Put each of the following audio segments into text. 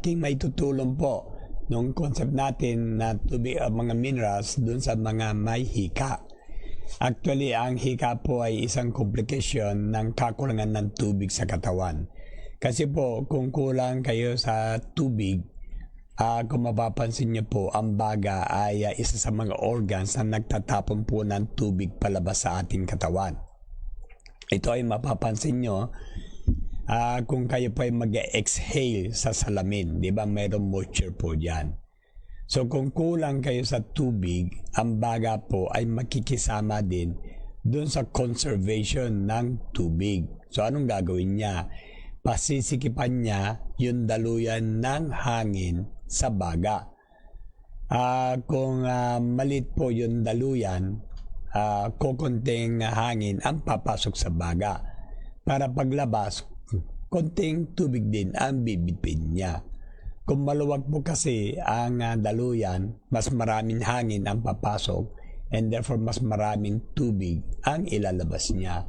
King may tutulong po nung concept natin na tubig, mga minerals dun sa mga may hika. Actually, ang hika po ay isang complication ng kakulangan ng tubig sa katawan. Kasi po, kung kulang kayo sa tubig, kung mapapansin niyo po, ang baga ay isa sa mga organs na nagtatapon po ng tubig palabas sa ating katawan. Ito ay mapapansin nyo kung kayo po ay mag-exhale sa salamin, di ba mayroong moisture po dyan. So kung kulang kayo sa tubig, ang baga po ay makikisama din dun sa conservation ng tubig. So anong gagawin niya? Pasisikipan niya yung daluyan ng hangin sa baga. Kung malit po yung daluyan, kukunting hangin ang papasok sa baga. Para paglabas, konting tubig din ang bibipin niya. Kung maluwag po kasi ang daluyan, mas maraming hangin ang papasok and therefore mas maraming tubig ang ilalabas niya.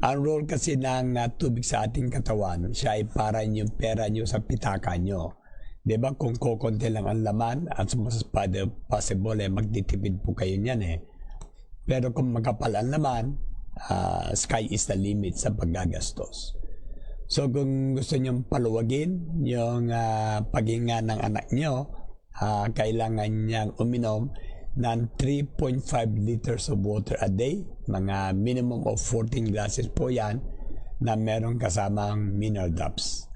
Ang role kasi ng tubig sa ating katawan, siya ay parang yung pera nyo sa pitaka nyo. Diba kung kukunti lang ang laman, as much as possible, magtitipid po kayo niyan eh. Pero kung makapal ang laman, sky is the limit sa paggagastos. So kung gusto nyong paluwagin yung paghinga ng anak nyo, kailangan niyang uminom ng 3.5 liters of water a day. Mga minimum of 14 glasses po yan na merong kasamang mineral drops.